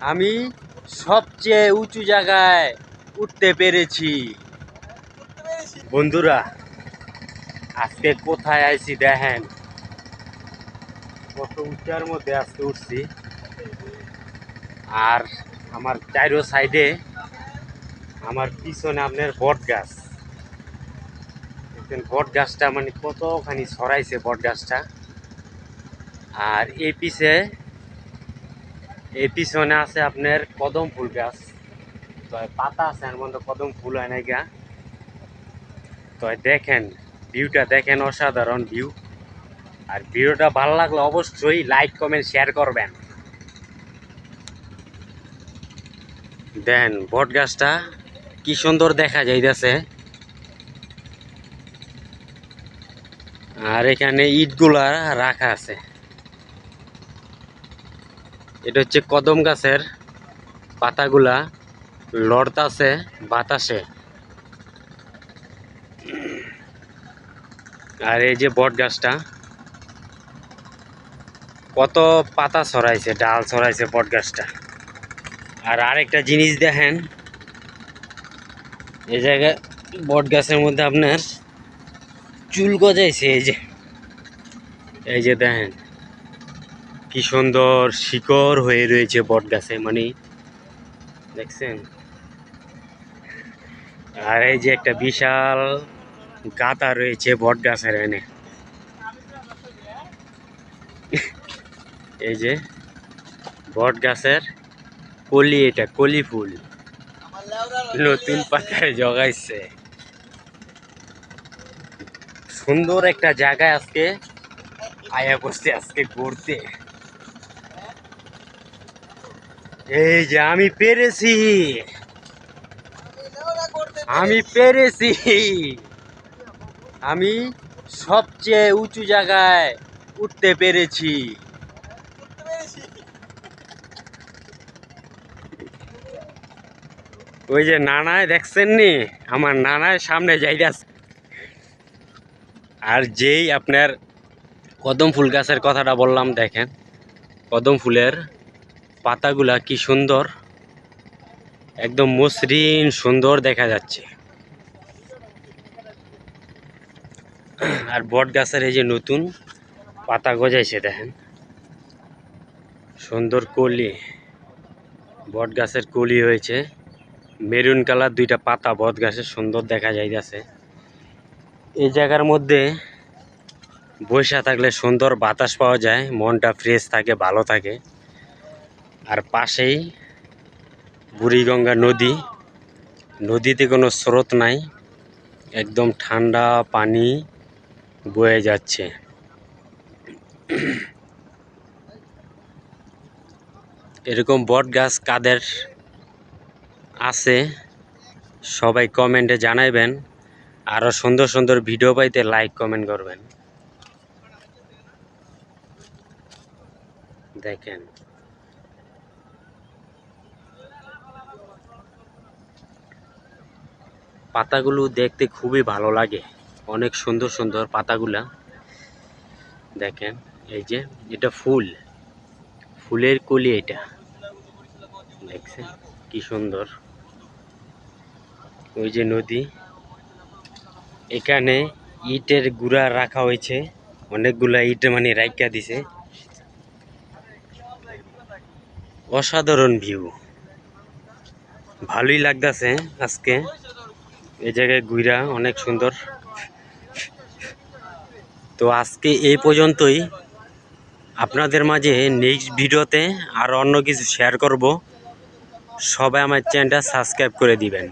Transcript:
আমি সবচেয়ে উঁচু জায়গায় উঠতে পেরেছি। বন্ধুরা, আজকে কোথায় আইছি দেখেন, কত উঁচার মধ্যে আজকে উঠছি। আর আমার চারো সাইডে, আমার পিছনে আপনার বট গাছ। বট গাছটা মানে কতখানি ছড়াইছে বট গাছটা। আর এই পিছনে আছে আপনার কদম ফুল গাছ। তো পাতা আছে এর মধ্যে, কদম ফুল হয় না গা। তো দেখেন ভিউটা, দেখেন অসাধারণ ভিউ। আর ভিডিওটা ভালো লাগলে অবশ্যই লাইক কমেন্ট শেয়ার করবেন। দেন বট গাছটা কি সুন্দর দেখা যাইতেছে। আর এখানে ইটগুলা রাখা আছে। এটা হচ্ছে কদম গাছের পাতাগুলা লড়তাছে বাতাসে। আর এই যে বট গাছটা কত পাতা ছড়াইছে, ডাল ছড়াইছে বট গাছটা। আর আরেকটা জিনিস দেখেন, এই জায়গায় বট গাছের মধ্যে আপনার চুল গজাইছে। এই যে দেখেন কি সুন্দর শিকড় হয়ে রয়েছে বট গাছে, মানে দেখছেন। আর এই যে একটা বিশাল গাতা রয়েছে বট গাছের এনে। এই যে বট গাছের কলি, এটা কলি ফুল নতুন পাতায় জগাইছে। সুন্দর একটা জায়গায় আজকে আয়া করছে, আজকে ঘুরতে। এই যে আমি পেরেছি, আমি পেরেছি। আমি সবচেয়ে উঁচু জায়গায় উঠতে পেরেছি। ওই যে নানায় দেখছেন নি, আমার নানায় সামনে যাইতাছে। আর যেই আপনার কদম ফুল গাছের কথাটা বললাম, দেখেন কদম ফুলের পাতাগুলা কি সুন্দর, একদম মসৃণ সুন্দর দেখা যাচ্ছে। আর বট গাছের এই যে নতুন পাতা গজাইছে, দেখেন সুন্দর কলি, বট গাছের কলি হয়েছে। মেরুন কালার দুইটা পাতা বট গাছের, সুন্দর দেখা যাইতেছে। এই জায়গার মধ্যে বৈশা থাকলে সুন্দর বাতাস পাওয়া যায়, মনটা ফ্রেশ থাকে, ভালো থাকে। আর পাশেই বুড়িগঙ্গা নদী, নদীতে কোনো স্রোত নাই, একদম ঠান্ডা পানি বয়ে যাচ্ছে। এরকম বট গাছ কাদের আছে সবাই কমেন্টে জানাইবেন। আরো সুন্দর সুন্দর ভিডিও পাইতে লাইক কমেন্ট করবেন। দেখেন পাতাগুলো দেখতে খুবই ভালো লাগে, অনেক সুন্দর সুন্দর পাতাগুলা। দেখেন এই যে এটা ফুল, ফুলের কলি এটা, দেখছেন কি সুন্দর। ওই যে নদী, এখানে ইটের গুঁড়া রাখা হয়েছে, অনেকগুলা ইট মানে রাইখা দিছে। অসাধারণ ভিউ, ভালোই লাগতেছে আজকে এই জায়গায় ঘুরা, অনেক সুন্দর। তো আজকে এই পর্যন্তই। আপনাদের মাঝে নেক্সট ভিডিওতে আর অন্য কিছু শেয়ার করব। সবাই আমার চ্যানেলটা সাবস্ক্রাইব করে দিবেন।